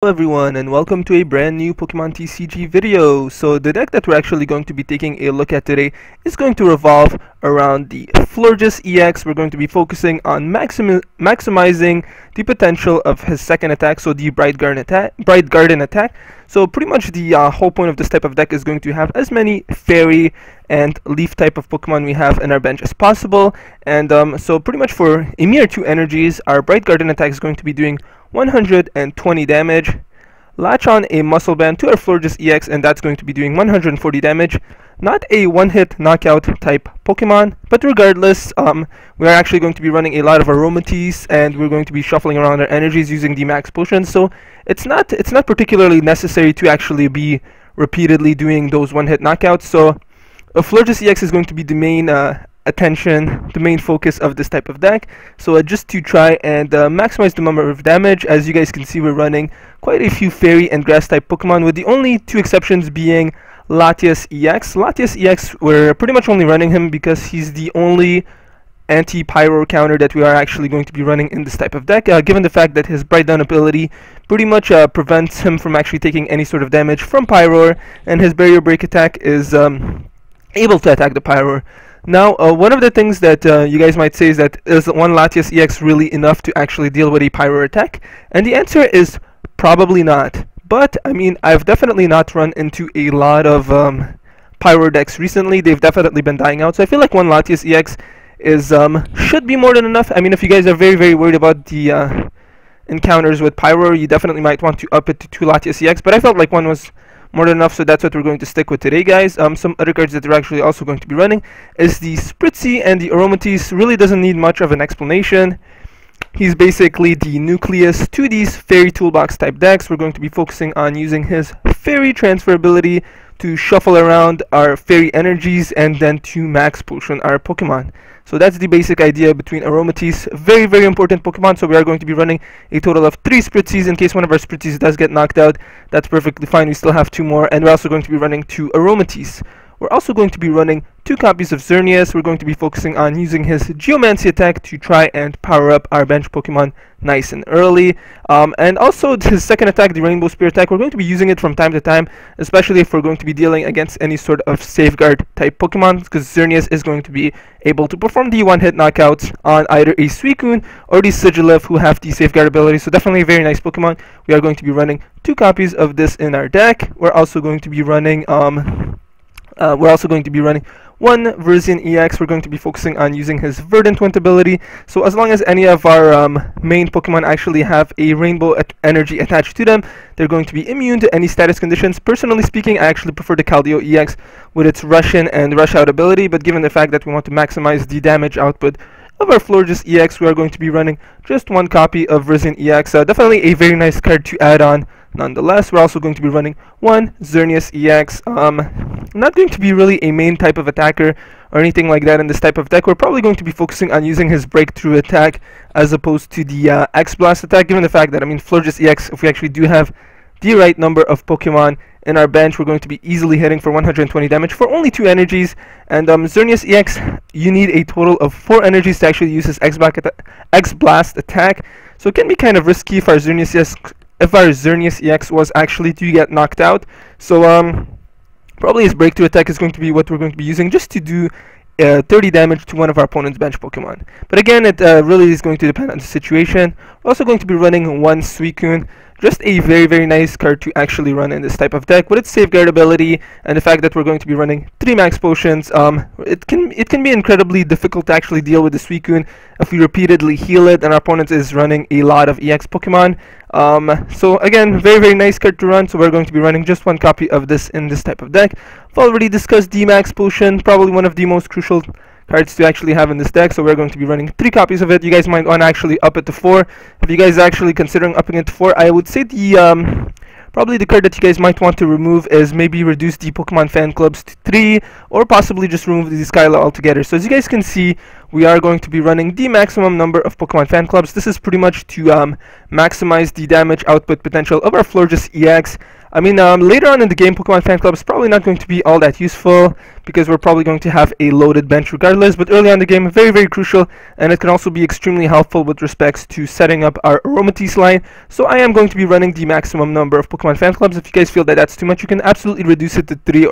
Hello everyone, and welcome to a brand new Pokemon TCG video. So the deck that we're actually going to be taking a look at today is going to revolve around the Florges EX. We're going to be focusing on maximizing the potential of his second attack, so the Bright Garden attack. So pretty much the whole point of this type of deck is going to have as many fairy and leaf type of Pokemon we have in our bench as possible. And so pretty much for a mere 2 energies, our Bright Garden attack is going to be doing 120 damage. Latch on a Muscle Band to our Florges EX, and that's going to be doing 140 damage. Not a one-hit knockout type Pokemon, but regardless, we are actually going to be running a lot of Aromateas, and we're going to be shuffling around our energies using the max potions. So it's not particularly necessary to actually be repeatedly doing those one-hit knockouts. So Florges EX is going to be the main attention, the main focus of this type of deck. So just to try and maximize the number of damage, as you guys can see, we're running quite a few fairy and grass type Pokemon, with the only 2 exceptions being Latias EX. Latias EX, we're pretty much only running him because he's the only anti-pyro counter that we are actually going to be running in this type of deck, given the fact that his Bright Down ability pretty much prevents him from actually taking any sort of damage from pyro, and his Barrier Break attack is able to attack the pyro. Now, one of the things that you guys might say is that is one Latias EX really enough to actually deal with a pyro attack? And the answer is probably not. But, I mean, I've definitely not run into a lot of pyro decks recently. They've definitely been dying out. So I feel like one Latias EX is should be more than enough. I mean, if you guys are very worried about the encounters with pyro, you definitely might want to up it to 2 Latias EX. But I felt like one was more than enough, so that's what we're going to stick with today, guys. Some other cards that we're actually also going to be running is the Spritzy, and the Aromateas really doesn't need much of an explanation. He's basically the nucleus to these Fairy Toolbox type decks. We're going to be focusing on using his Fairy Transfer ability to shuffle around our Fairy energies and then to max potion our Pokemon. So that's the basic idea between Aromateas. Very important Pokemon, so we are going to be running a total of 3 Spritzys. In case one of our Spritzys does get knocked out, that's perfectly fine. We still have 2 more, and we're also going to be running 2 Aromateas. We're also going to be running 2 copies of Xerneas. We're going to be focusing on using his Geomancy attack to try and power up our bench Pokemon nice and early. And also his second attack, the Rainbow Spear attack, we're going to be using it from time to time, especially if we're going to be dealing against any sort of Safeguard type Pokemon, because Xerneas is going to be able to perform the one-hit knockouts on either a Suicune or the Sigilyph, who have the Safeguard ability. So definitely a very nice Pokemon. We are going to be running 2 copies of this in our deck. We're also going to be running one Verzian EX. We're going to be focusing on using his Verdant Wind ability. So as long as any of our main Pokemon actually have a Rainbow energy attached to them, they're going to be immune to any status conditions. Personally speaking, I actually prefer the Keldeo EX with its Rush In and Rush Out ability, but given the fact that we want to maximize the damage output of our Florges EX, we are going to be running just 1 copy of Verzian EX. Definitely a very nice card to add on. Nonetheless, we're also going to be running 1 Xerneas EX. Not going to be really a main type of attacker or anything like that in this type of deck. We're probably going to be focusing on using his Breakthrough attack as opposed to the X-Blast attack, given the fact that, I mean, Florges EX, if we actually do have the right number of Pokemon in our bench, we're going to be easily hitting for 120 damage for only 2 energies. And Xerneas EX, you need a total of 4 energies to actually use his X-Blast attack. So it can be kind of risky if our Xerneas EX was actually to get knocked out. So probably his Breakthrough attack is going to be what we're going to be using just to do 30 damage to one of our opponent's bench Pokemon. But again, it really is going to depend on the situation. We're also going to be running 1 Suicune. Just a very nice card to actually run in this type of deck with its Safeguard ability, and the fact that we're going to be running 3 max potions. It can be incredibly difficult to actually deal with the Suicune if we repeatedly heal it and our opponent is running a lot of EX Pokemon. So again, very nice card to run. So we're going to be running just 1 copy of this in this type of deck. I've already discussed the max potion, probably one of the most crucial cards to actually have in this deck, so we're going to be running 3 copies of it. You guys might want to actually up it to 4. If you guys are actually considering upping it to 4, I would say the probably the card that you guys might want to remove is maybe reduce the Pokemon fan clubs to 3, or possibly just remove the Skyla altogether. So as you guys can see, we are going to be running the maximum number of Pokemon fan clubs. This is pretty much to maximize the damage output potential of our Florges EX. I mean, later on in the game, Pokemon Fan Club is probably not going to be all that useful because we're probably going to have a loaded bench regardless, but early on in the game, very, very crucial, and it can also be extremely helpful with respects to setting up our Aromatisse line. So I am going to be running the maximum number of Pokemon Fan Clubs. If you guys feel that that's too much, you can absolutely reduce it to 3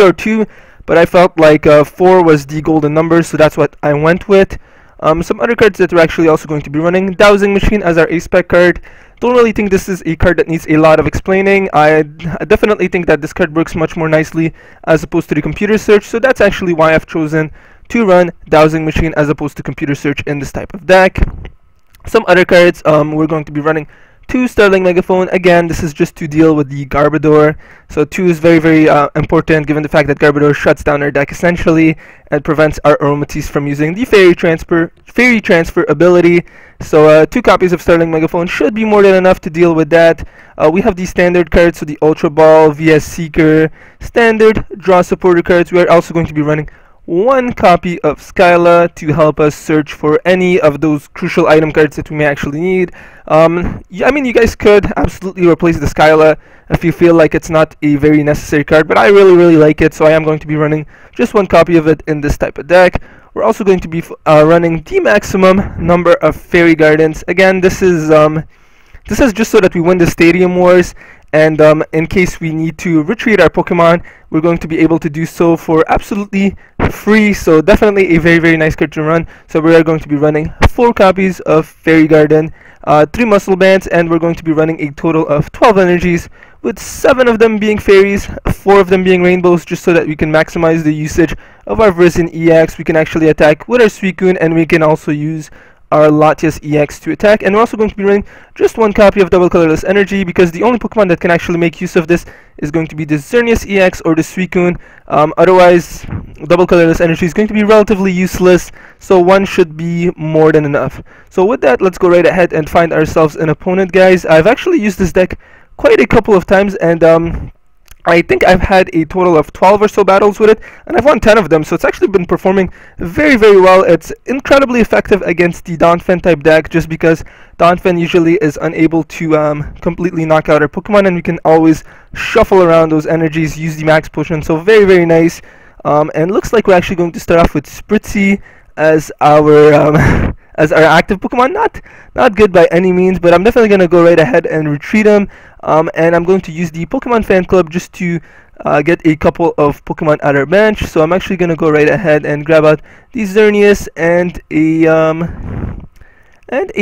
or 2, but I felt like 4 was the golden number, so that's what I went with. Some other cards that we're actually also going to be running: Dowsing Machine as our A-Spec card. Don't really think this is a card that needs a lot of explaining. I definitely think that this card works much more nicely as opposed to the computer search, so that's actually why I've chosen to run Dowsing Machine as opposed to computer search in this type of deck. Some other cards, we're going to be running 2 Sterling Megaphone. Again, this is just to deal with the Garbodor. So 2 is very, very important given the fact that Garbodor shuts down our deck essentially and prevents our Aromatisse from using the Fairy Transfer ability. So 2 copies of Sterling Megaphone should be more than enough to deal with that. We have the standard cards, so the Ultra Ball, VS Seeker, standard draw supporter cards. We are also going to be running 1 copy of Skyla to help us search for any of those crucial item cards that we may actually need. I mean, you guys could absolutely replace the Skyla if you feel like it's not a very necessary card, but I really, really like it, so I am going to be running just 1 copy of it in this type of deck. We're also going to be running the maximum number of Fairy Gardens. Again, this is just so that we win the Stadium Wars, and in case we need to retreat our Pokemon, we're going to be able to do so for absolutely free. So definitely a very, very nice card to run. So we are going to be running 4 copies of Fairy Garden, 3 Muscle Bands, and we're going to be running a total of 12 energies, with 7 of them being fairies, 4 of them being rainbows, just so that we can maximize the usage of our Florges EX. We can actually attack with our Suicune, and we can also use our Latias EX to attack. And we're also going to be running just 1 copy of Double Colorless Energy, because the only Pokemon that can actually make use of this is going to be the Xerneas EX or the Suicune. Otherwise, Double Colorless Energy is going to be relatively useless, so 1 should be more than enough. So with that, let's go right ahead and find ourselves an opponent, guys. I've actually used this deck quite a couple of times, and I think I've had a total of 12 or so battles with it, and I've won 10 of them, so it's actually been performing very, very well. It's incredibly effective against the Donphan type deck, just because Donphan usually is unable to completely knock out our Pokemon, and we can always shuffle around those energies, use the max potion, so very, very nice. And looks like we're actually going to start off with Spritzy as our as our active Pokemon. Not good by any means, but I'm definitely going to go right ahead and retreat him. And I'm going to use the Pokemon Fan Club just to get a couple of Pokemon at our bench. So I'm actually going to go right ahead and grab out the Xerneas and a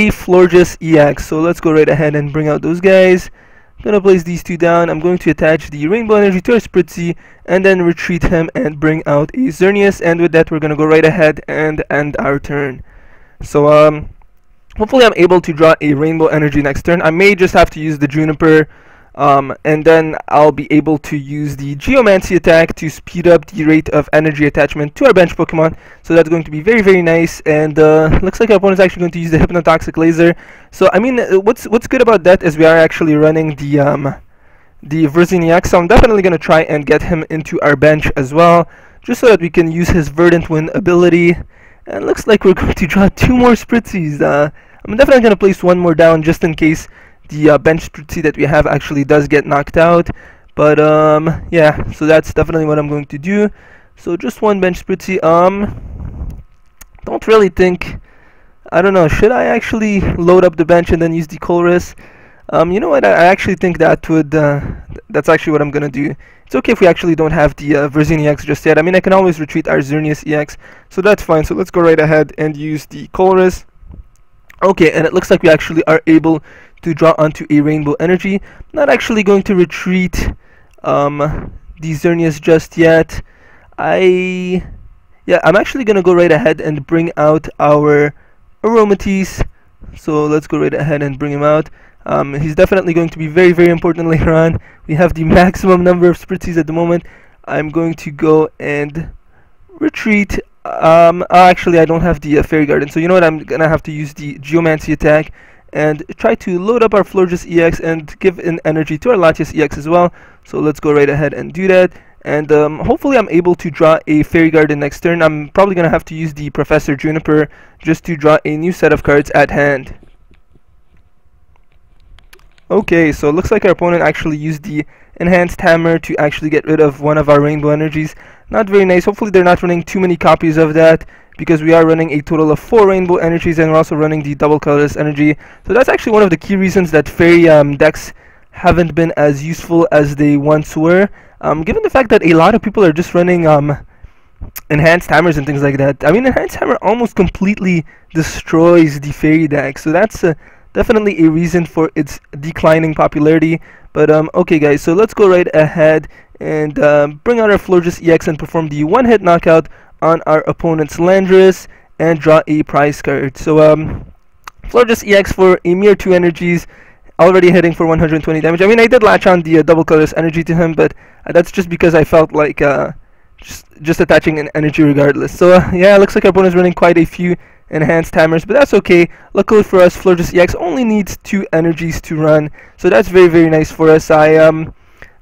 Florges EX. So let's go right ahead and bring out those guys. I'm going to place these 2 down. I'm going to attach the Rainbow Energy to our Spritzy and then retreat him and bring out a Xerneas. And with that, we're going to go right ahead and end our turn. So hopefully I'm able to draw a Rainbow Energy next turn. I may just have to use the Juniper, and then I'll be able to use the Geomancy attack to speed up the rate of energy attachment to our bench Pokemon. So that's going to be very, very nice. And looks like our opponent is actually going to use the Hypnotoxic Laser. So I mean, what's good about that is we are actually running the Florges EX. So I'm definitely going to try and get him into our bench as well, just so that we can use his Verdant Wind ability. And looks like we're going to draw 2 more Spritzys. I'm definitely going to place 1 more down just in case the bench Spritzy that we have actually does get knocked out. But yeah, so that's definitely what I'm going to do. So just 1 bench Spritzy. Don't really think, I don't know, should I actually load up the bench and then use the Colress? You know what, I actually think that would, that's actually what I'm going to do. It's okay if we actually don't have the Florges EX just yet. I mean, I can always retreat our Xerneas EX, so that's fine. So let's go right ahead and use the Colress. Okay, and it looks like we actually are able to draw onto a Rainbow Energy. Not actually going to retreat the Xerneas just yet. I'm actually going to go right ahead and bring out our Aromatisse. So let's go right ahead and bring him out. He's definitely going to be very, very important later on. We have the maximum number of Spritzys at the moment. I'm going to go and retreat. Actually, I don't have the Fairy Garden, so you know what? I'm gonna have to use the Geomancy attack and try to load up our Florges EX and give an energy to our Latias EX as well. So let's go right ahead and do that. And hopefully I'm able to draw a Fairy Garden next turn. I'm probably gonna have to use the Professor Juniper just to draw a new set of cards at hand. Okay, so it looks like our opponent actually used the enhanced hammer to actually get rid of one of our rainbow energies. Not very nice. Hopefully they're not running too many copies of that, because we are running a total of 4 rainbow energies, and we're also running the double colorless energy. So that's actually one of the key reasons that fairy decks haven't been as useful as they once were. Given the fact that a lot of people are just running enhanced hammers and things like that. I mean, enhanced hammer almost completely destroys the fairy deck, so that's definitely a reason for its declining popularity. But okay guys, so let's go right ahead and bring out our Florges EX and perform the one-hit knockout on our opponent's Landris and draw a prize card. So Florges EX for a mere 2 energies, already hitting for 120 damage. I mean, I did latch on the double colorless energy to him, but that's just because I felt like just attaching an energy regardless. So yeah, looks like our opponent's running quite a few enhanced hammers, but that's okay. Luckily for us, Florges EX only needs 2 energies to run, so that's very, very nice for us. I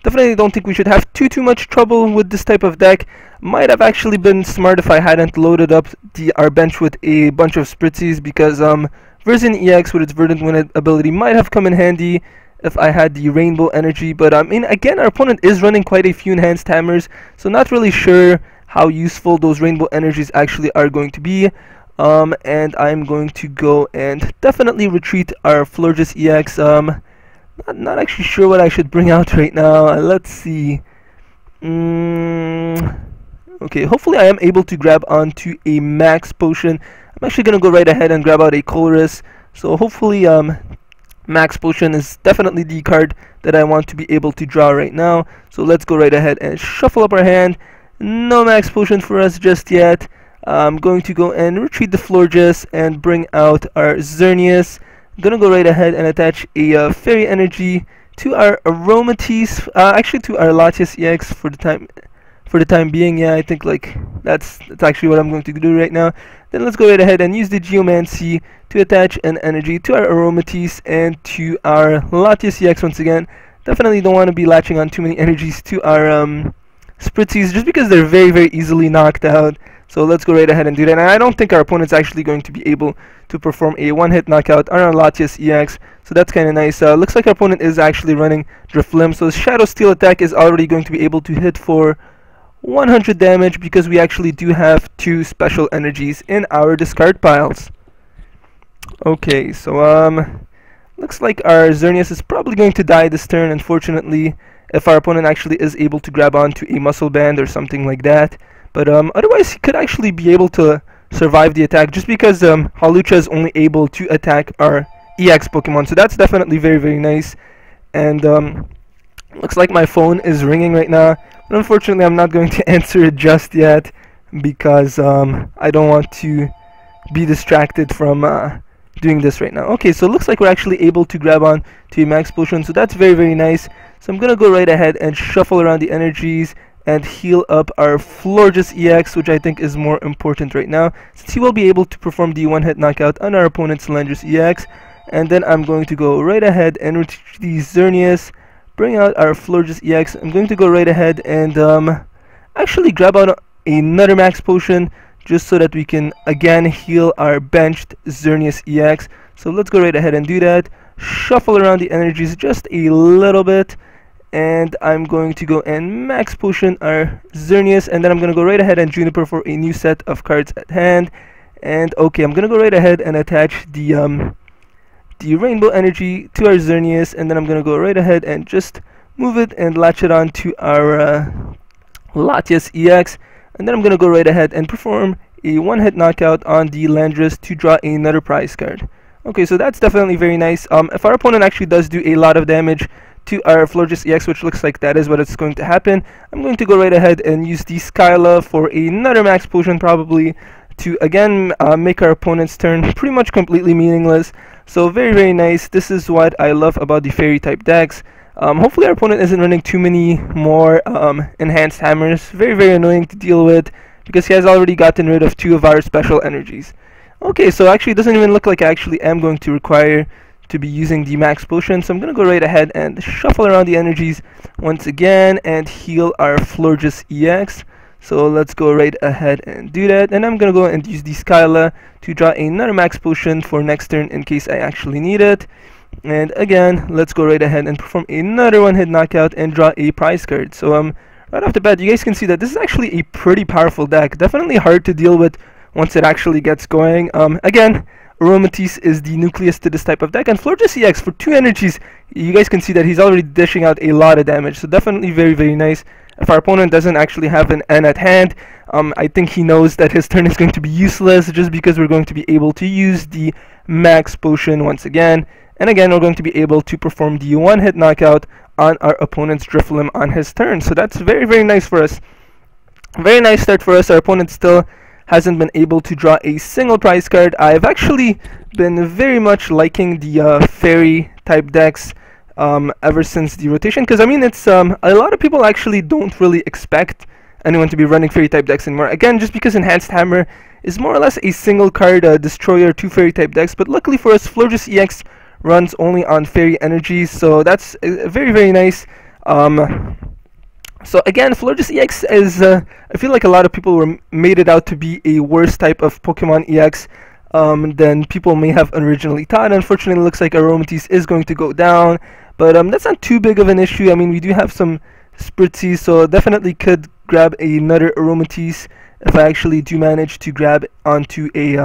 definitely don't think we should have too much trouble with this type of deck. Might have actually been smart if I hadn't loaded up our bench with a bunch of spritzies, because Version EX with its Verdant Wind ability might have come in handy if I had the rainbow energy. But I mean, again, our opponent is running quite a few enhanced hammers, so not really sure how useful those rainbow energies actually are going to be. And I'm going to go and definitely retreat our Florges EX. Not actually sure what I should bring out right now. Let's see. Okay, hopefully I am able to grab onto a max potion. I'm actually gonna go right ahead and grab out a Colress. So hopefully max potion is definitely the card that I want to be able to draw right now. So let's go right ahead and shuffle up our hand. No max potion for us just yet. I'm going to go and retreat the Florges and bring out our Xerneas. I'm gonna go right ahead and attach a fairy energy to our Aromatisse, actually to our Latias EX for the time being. Yeah, I think like that's actually what I'm going to do right now. Then let's go right ahead and use the Geomancy to attach an energy to our Aromatisse and to our Latias EX once again. Definitely don't want to be latching on too many energies to our Spritzies, just because they're very, very easily knocked out. So let's go right ahead and do that. And I don't think our opponent's actually going to be able to perform a one-hit knockout on our Latias EX. So that's kind of nice. Looks like our opponent is actually running Driflim. So his Shadow Steel attack is already going to be able to hit for 100 damage, because we actually do have 2 special energies in our discard piles. Okay, so looks like our Xerneas is probably going to die this turn, unfortunately, if our opponent actually is able to grab onto a Muscle Band or something like that. But otherwise, he could actually be able to survive the attack, just because Hawlucha is only able to attack our EX Pokemon. So that's definitely very, very nice. And looks like my phone is ringing right now. But unfortunately, I'm not going to answer it just yet, because I don't want to be distracted from doing this right now. Okay, so it looks like we're actually able to grab on to a max potion. So that's very, very nice. So I'm going to go right ahead and shuffle around the energies and heal up our Florges EX, which I think is more important right now, since he will be able to perform the one-hit knockout on our opponent's Landris EX. And then I'm going to go right ahead and retreat the Xerneas, bring out our Florges EX. I'm going to go right ahead and actually grab out another max potion, just so that we can again heal our benched Xerneas EX. So let's go right ahead and do that. Shuffle around the energies just a little bit. And I'm going to go and max potion our Xerneas, and then I'm going to go right ahead and Juniper for a new set of cards at hand. And okay, I'm going to go right ahead and attach the rainbow energy to our Xerneas, and then I'm going to go right ahead and just move it and latch it on to our Latias EX. And then I'm going to go right ahead and perform a one-hit knockout on the Landris to draw another prize card. Okay, so that's definitely very nice. If our opponent actually does do a lot of damage to our Florges EX, which looks like that is what it's going to happen, I'm going to go right ahead and use the Skyla for another max potion, probably to again make our opponent's turn pretty much completely meaningless. So very, very nice. This is what I love about the fairy type decks. Hopefully our opponent isn't running too many more enhanced hammers. Very, very annoying to deal with, because he has already gotten rid of 2 of our special energies. Okay, so actually it doesn't even look like I actually am going to require to be using the max potion, so I'm going to go right ahead and shuffle around the energies once again and heal our Florges EX. So let's go right ahead and do that, and I'm going to go and use the Skyla to draw another max potion for next turn in case I actually need it. And again, let's go right ahead and perform another one-hit knockout and draw a prize card. So right off the bat, you guys can see that this is actually a pretty powerful deck. Definitely hard to deal with once it actually gets going. Again, Aromatisse is the nucleus to this type of deck, and Florges EX for 2 energies, you guys can see that he's already dishing out a lot of damage, so definitely very, very nice. If our opponent doesn't actually have an N at hand, I think he knows that his turn is going to be useless, just because we're going to be able to use the Max Potion once again, and again we're going to be able to perform the one-hit knockout on our opponent's Drifloon on his turn, so that's very, very nice for us. Very nice start for us. Our opponent still hasn't been able to draw a single prize card. I've actually been very much liking the fairy type decks ever since the rotation, because I mean it's a lot of people actually don't really expect anyone to be running fairy type decks anymore. Again, just because Enhanced Hammer is more or less a single card destroyer to fairy type decks, but luckily for us, Florges EX runs only on fairy energies, so that's very, very nice. So again, Florges EX is, I feel like a lot of people made it out to be a worse type of Pokemon EX than people may have originally thought. Unfortunately, it looks like Aromatisse is going to go down, but that's not too big of an issue. I mean, we do have some Spritzee, so definitely could grab another Aromatisse if I actually do manage to grab onto a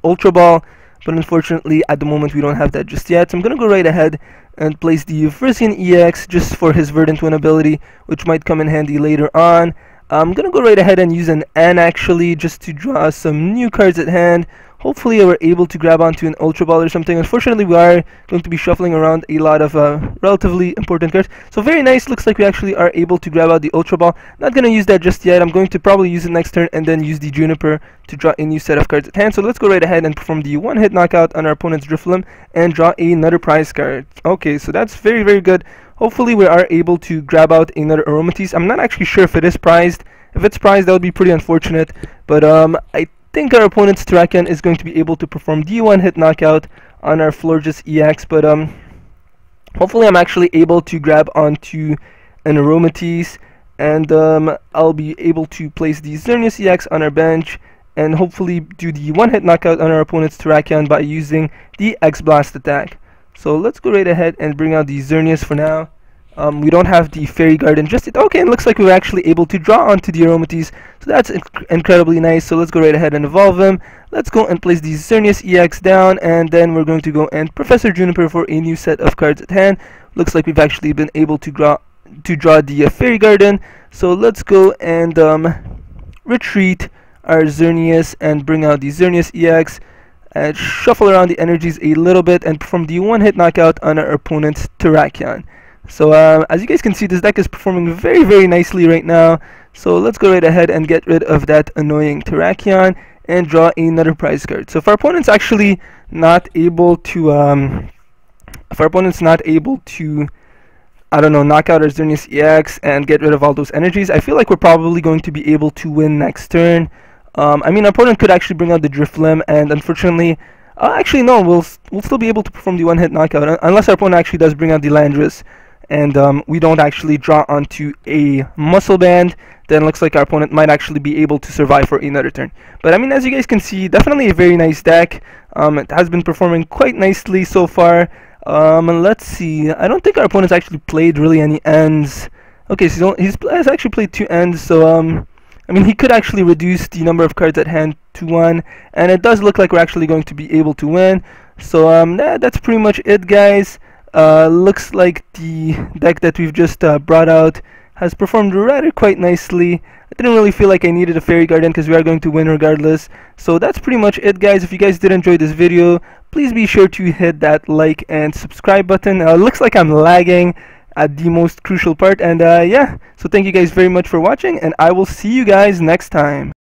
Ultra Ball. But unfortunately, at the moment, we don't have that just yet. So I'm going to go right ahead and place the Frisian EX just for his Verdant Wind ability, which might come in handy later on. I'm going to go right ahead and use an N actually, just to draw some new cards at hand. Hopefully we're able to grab onto an Ultra Ball or something. Unfortunately, we are going to be shuffling around a lot of relatively important cards. So very nice, looks like we actually are able to grab out the Ultra Ball. Not going to use that just yet. I'm going to probably use it next turn and then use the Juniper to draw a new set of cards at hand. So let's go right ahead and perform the one-hit knockout on our opponent's Drifloon and draw another prize card. Okay, so that's very, very good. Hopefully we are able to grab out another Aromatisse. I'm not actually sure if it is prized. If it's prized, that would be pretty unfortunate. But I think our opponent's Terrakion is going to be able to perform the one-hit knockout on our Florges EX, but hopefully I'm actually able to grab onto an Aromatisse, and I'll be able to place the Xerneas EX on our bench, and hopefully do the one-hit knockout on our opponent's Terrakion by using the X-Blast attack. So let's go right ahead and bring out the Xerneas for now. We don't have the Fairy Garden just yet. Okay, and looks like we were actually able to draw onto the Aromatisse, so that's incredibly nice. So let's go right ahead and evolve him. Let's go and place the Xerneas EX down, and then we're going to go and Professor Juniper for a new set of cards at hand. Looks like we've actually been able to draw the Fairy Garden. So let's go and retreat our Xerneas and bring out the Xerneas EX, and shuffle around the energies a little bit and perform the one-hit knockout on our opponent's Terrakion. So as you guys can see, this deck is performing very, very nicely right now. So let's go right ahead and get rid of that annoying Terrakion and draw another prize card. So if our opponent's actually not able to, I don't know, knock out our Xerneas EX and get rid of all those energies, I feel like we're probably going to be able to win next turn. I mean, our opponent could actually bring out the Drifloon, and unfortunately, actually no, we'll still be able to perform the one-hit knockout unless our opponent actually does bring out the Landorus, and we don't actually draw onto a Muscle Band. Then looks like our opponent might actually be able to survive for another turn. But I mean, as you guys can see, definitely a very nice deck. It has been performing quite nicely so far. Let's see. I don't think our opponent's actually played really any ends. Okay, so he has actually played 2 ends. So I mean, he could actually reduce the number of cards at hand to 1, and it does look like we're actually going to be able to win. So that's pretty much it, guys. Looks like the deck that we've just brought out has performed rather quite nicely. I didn't really feel like I needed a Fairy Garden because we are going to win regardless. So that's pretty much it, guys. If you guys did enjoy this video, please be sure to hit that like and subscribe button. Looks like I'm lagging at the most crucial part, and yeah, so thank you guys very much for watching, and I will see you guys next time.